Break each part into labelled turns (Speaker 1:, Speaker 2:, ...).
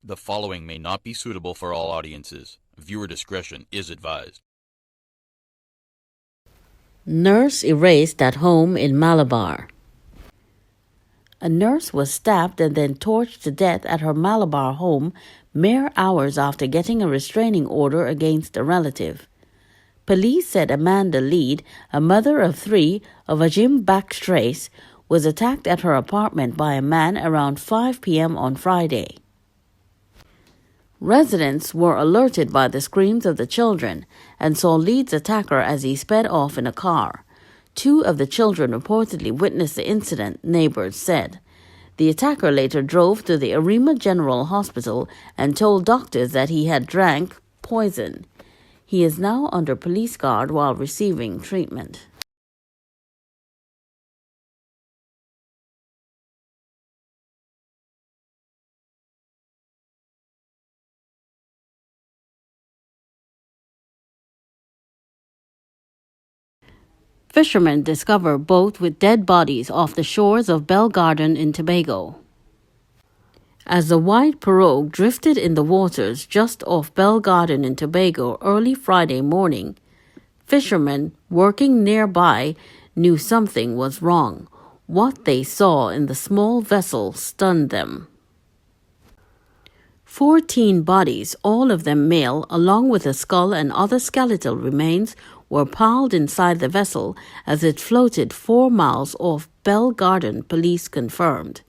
Speaker 1: The following may not be suitable for all audiences. Viewer discretion is advised.
Speaker 2: Nurse erased at home in Malabar. A nurse was stabbed and then torched to death at her Malabar home mere hours after getting a restraining order against a relative. Police said Amanda Lead, a mother of 3 of Ajim Backstrace, was attacked at her apartment by a man around 5 p.m. on Friday. Residents were alerted by the screams of the children and saw Lead's attacker as he sped off in a car. 2 of the children reportedly witnessed the incident, neighbors said. The attacker later drove to the Arima General Hospital and told doctors that he had drank poison. He is now under police guard while receiving treatment. Fishermen discover boat with dead bodies off the shores of Belgarden in Tobago. As the white pirogue drifted in the waters just off Belgarden in Tobago early Friday morning, fishermen working nearby knew something was wrong. What they saw in the small vessel stunned them. 14 bodies, all of them male, along with a skull and other skeletal remains, were piled inside the vessel as it floated 4 miles off Belgarden, police confirmed.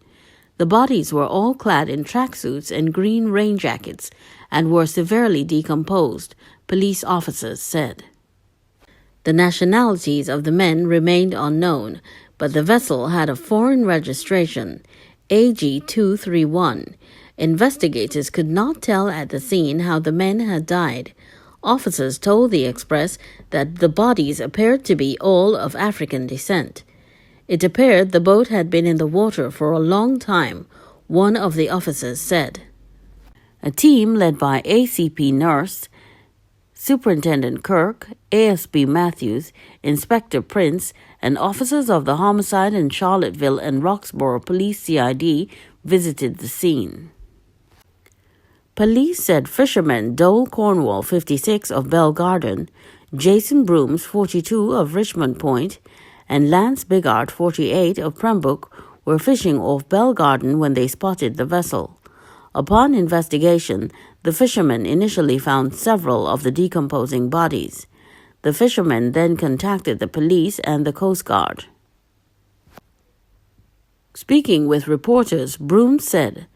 Speaker 2: The bodies were all clad in tracksuits and green rain jackets and were severely decomposed, police officers said. The nationalities of the men remained unknown, but the vessel had a foreign registration, AG-231. Investigators could not tell at the scene how the men had died. Officers told the Express that the bodies appeared to be all of African descent. It appeared the boat had been in the water for a long time, one of the officers said. A team led by ACP Nurse, Superintendent Kirk, ASB Matthews, Inspector Prince, and officers of the homicide in Charlottesville and Roxborough Police CID visited the scene. Police said fishermen Dole Cornwall, 56, of Belgarden, Jason Brooms, 42, of Richmond Point, and Lance Bigart, 48, of Pembroke, were fishing off Belgarden when they spotted the vessel. Upon investigation, the fishermen initially found several of the decomposing bodies. The fishermen then contacted the police and the Coast Guard. Speaking with reporters, Brooms said,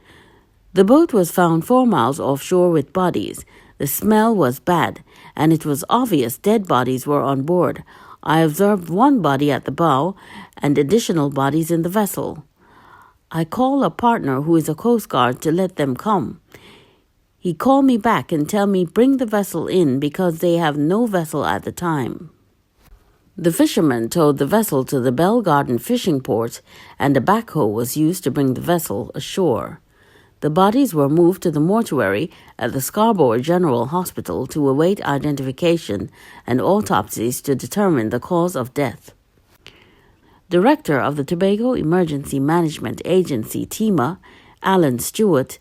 Speaker 2: "The boat was found 4 miles offshore with bodies. The smell was bad, and it was obvious dead bodies were on board. I observed 1 body at the bow and additional bodies in the vessel. I called a partner who is a Coast Guard to let them come. He called me back and tell me bring the vessel in because they have no vessel at the time." The fishermen towed the vessel to the Belgarden fishing port, and a backhoe was used to bring the vessel ashore. The bodies were moved to the mortuary at the Scarborough General Hospital to await identification and autopsies to determine the cause of death. Director of the Tobago Emergency Management Agency, TEMA, Alan Stewart,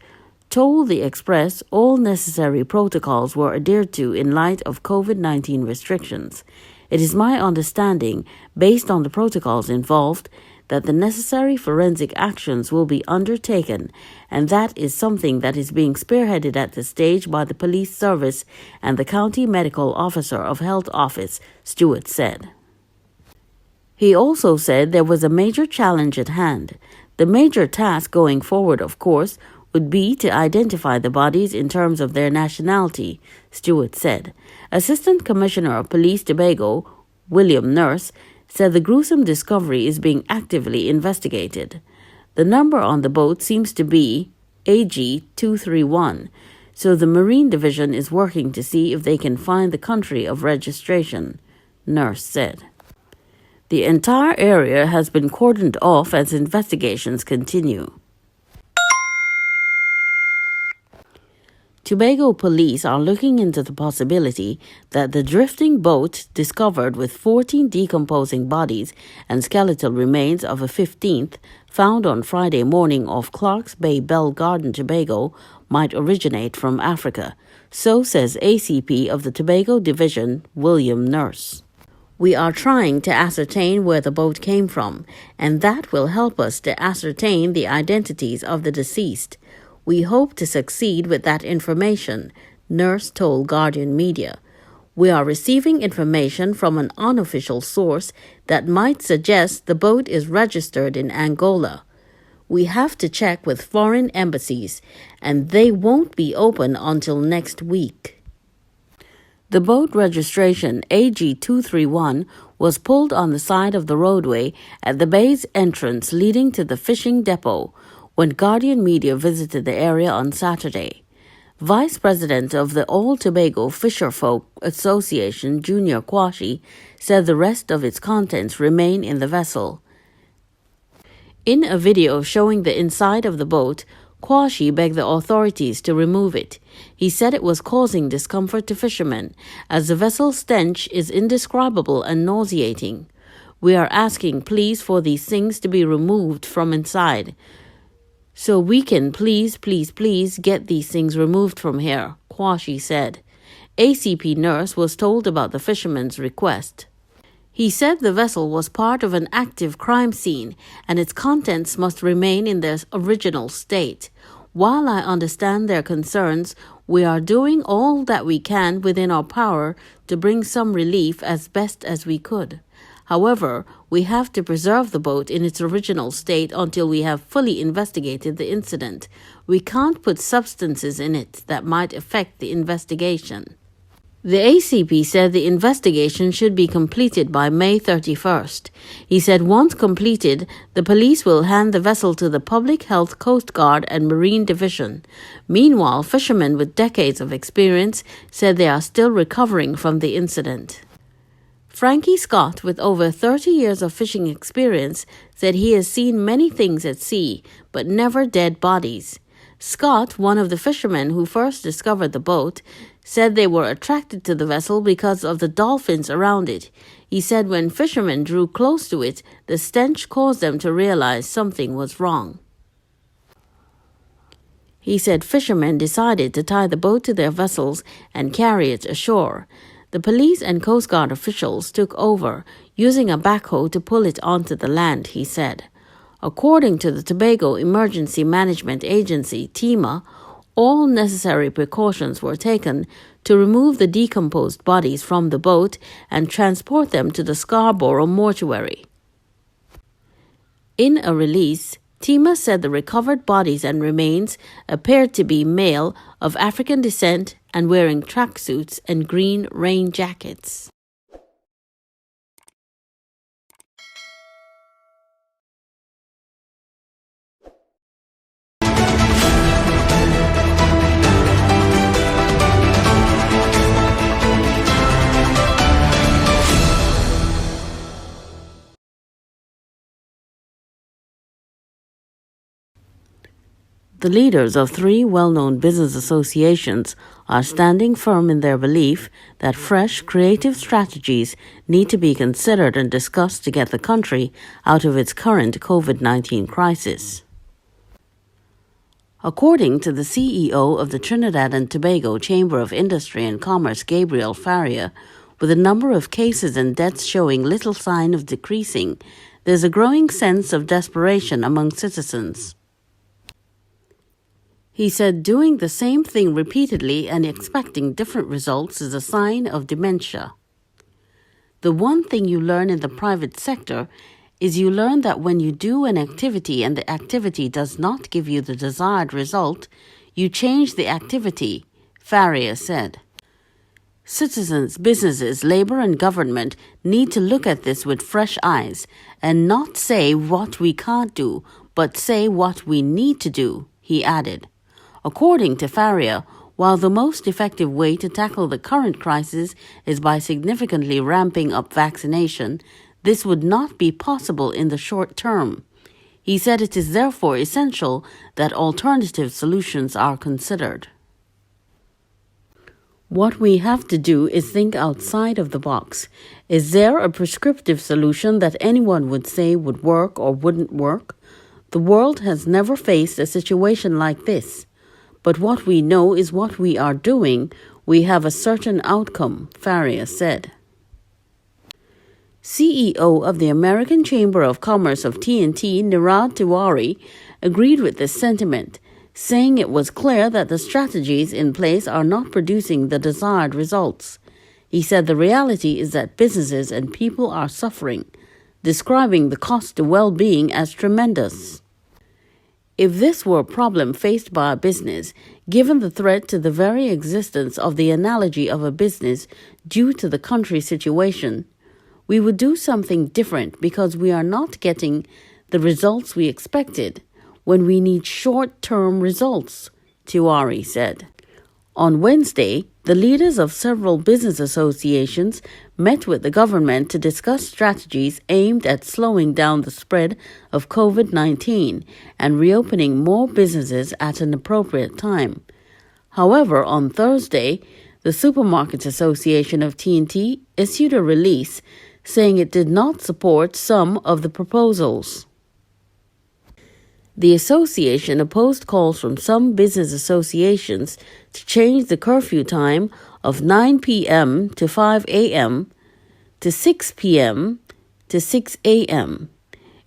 Speaker 2: told the Express all necessary protocols were adhered to in light of COVID-19 restrictions. It is my understanding, based on the protocols involved, that the necessary forensic actions will be undertaken, and that is something that is being spearheaded at this stage by the police service and the County Medical Officer of Health Office, Stewart said. He also said there was a major challenge at hand. The major task going forward, of course, would be to identify the bodies in terms of their nationality, Stewart said. Assistant Commissioner of Police Tobago, William Nurse, said the gruesome discovery is being actively investigated. The number on the boat seems to be AG-231, so the Marine Division is working to see if they can find the country of registration, Nurse said. The entire area has been cordoned off as investigations continue. Tobago police are looking into the possibility that the drifting boat discovered with 14 decomposing bodies and skeletal remains of a 15th found on Friday morning off Clark's Bay, Bellegarde, Tobago might originate from Africa. So says ACP of the Tobago Division, William Nurse. We are trying to ascertain where the boat came from, and that will help us to ascertain the identities of the deceased. We hope to succeed with that information, Nurse told Guardian Media. We are receiving information from an unofficial source that might suggest the boat is registered in Angola. We have to check with foreign embassies, and they won't be open until next week. The boat registration AG231 was pulled on the side of the roadway at the bay's entrance leading to the fishing depot when Guardian Media visited the area on Saturday. Vice President of the All Tobago Fisherfolk Association, Junior Kwashi, said the rest of its contents remain in the vessel. In a video showing the inside of the boat, Kwashi begged the authorities to remove it. He said it was causing discomfort to fishermen, as the vessel's stench is indescribable and nauseating. We are asking please for these things to be removed from inside. So we can please get these things removed from here, Kwashi said. ACP Nurse was told about the fisherman's request. He said the vessel was part of an active crime scene and its contents must remain in their original state. While I understand their concerns, we are doing all that we can within our power to bring some relief as best as we could. However, we have to preserve the boat in its original state until we have fully investigated the incident. We can't put substances in it that might affect the investigation. The ACP said the investigation should be completed by May 31st. He said once completed, the police will hand the vessel to the Public Health Coast Guard and Marine Division. Meanwhile, fishermen with decades of experience said they are still recovering from the incident. Frankie Scott, with over 30 years of fishing experience, said he has seen many things at sea, but never dead bodies. Scott, one of the fishermen who first discovered the boat, said they were attracted to the vessel because of the dolphins around it. He said when fishermen drew close to it, the stench caused them to realize something was wrong. He said fishermen decided to tie the boat to their vessels and carry it ashore. The police and Coast Guard officials took over, using a backhoe to pull it onto the land, he said. According to the Tobago Emergency Management Agency, TEMA, all necessary precautions were taken to remove the decomposed bodies from the boat and transport them to the Scarborough mortuary. In a release, TEMA said the recovered bodies and remains appeared to be male of African descent and wearing tracksuits and green rain jackets. The leaders of 3 well-known business associations are standing firm in their belief that fresh, creative strategies need to be considered and discussed to get the country out of its current COVID-19 crisis. According to the CEO of the Trinidad and Tobago Chamber of Industry and Commerce, Gabriel Faria, with a number of cases and deaths showing little sign of decreasing, there's a growing sense of desperation among citizens. He said doing the same thing repeatedly and expecting different results is a sign of dementia. The one thing you learn in the private sector is you learn that when you do an activity and the activity does not give you the desired result, you change the activity, Faria said. Citizens, businesses, labor and government need to look at this with fresh eyes and not say what we can't do, but say what we need to do, he added. According to Faria, while the most effective way to tackle the current crisis is by significantly ramping up vaccination, this would not be possible in the short term. He said it is therefore essential that alternative solutions are considered. What we have to do is think outside of the box. Is there a prescriptive solution that anyone would say would work or wouldn't work? The world has never faced a situation like this. But what we know is what we are doing. We have a certain outcome, Faria said. CEO of the American Chamber of Commerce of TNT, Nirad Tiwari, agreed with this sentiment, saying it was clear that the strategies in place are not producing the desired results. He said the reality is that businesses and people are suffering, describing the cost to well-being as tremendous. If this were a problem faced by a business, given the threat to the very existence of the analogy of a business due to the country's situation, we would do something different because we are not getting the results we expected when we need short-term results, Tiwari said. On Wednesday, the leaders of several business associations met with the government to discuss strategies aimed at slowing down the spread of COVID-19 and reopening more businesses at an appropriate time. However, on Thursday, the Supermarkets Association of TNT issued a release saying it did not support some of the proposals. The association opposed calls from some business associations to change the curfew time of 9 p.m. to 5 a.m. to 6 p.m. to 6 a.m.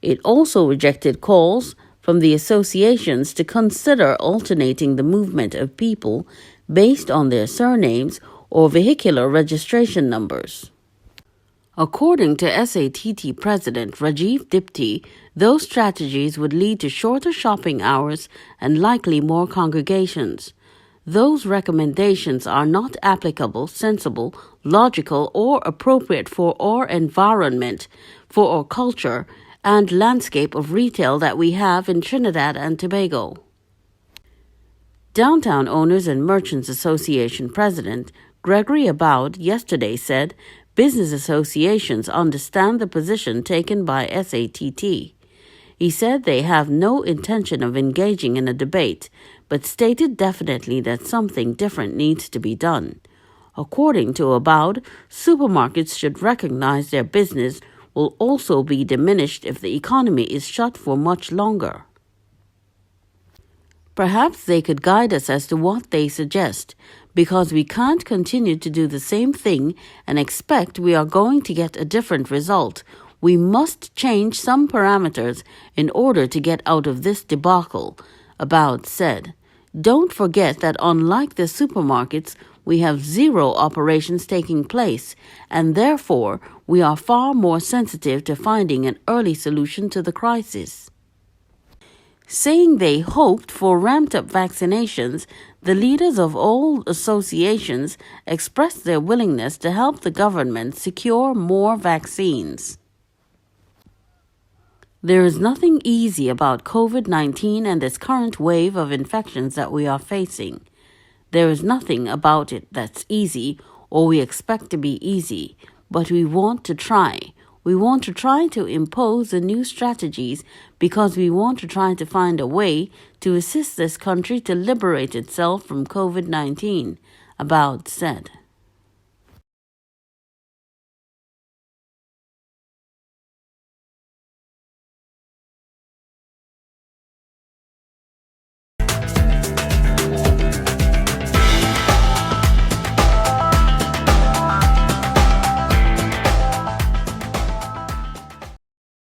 Speaker 2: It also rejected calls from the associations to consider alternating the movement of people based on their surnames or vehicular registration numbers. According to SATT President Rajiv Dipti, those strategies would lead to shorter shopping hours and likely more congregations. Those recommendations are not applicable, sensible, logical, or appropriate for our environment, for our culture, and landscape of retail that we have in Trinidad and Tobago. Downtown Owners and Merchants Association President Gregory Aboud yesterday said business associations understand the position taken by SATT. He said they have no intention of engaging in a debate, but stated definitely that something different needs to be done. According to Aboud, supermarkets should recognize their business will also be diminished if the economy is shut for much longer. Perhaps they could guide us as to what they suggest, because we can't continue to do the same thing and expect we are going to get a different result. We must change some parameters in order to get out of this debacle, Aboud said. Don't forget that unlike the supermarkets, we have zero operations taking place, and therefore we are far more sensitive to finding an early solution to the crisis. Saying they hoped for ramped-up vaccinations, the leaders of all associations expressed their willingness to help the government secure more vaccines. There is nothing easy about COVID-19 and this current wave of infections that we are facing. There is nothing about it that's easy or we expect to be easy, but we want to try. We want to try to impose the new strategies because we want to try to find a way to assist this country to liberate itself from COVID-19, Aboud said.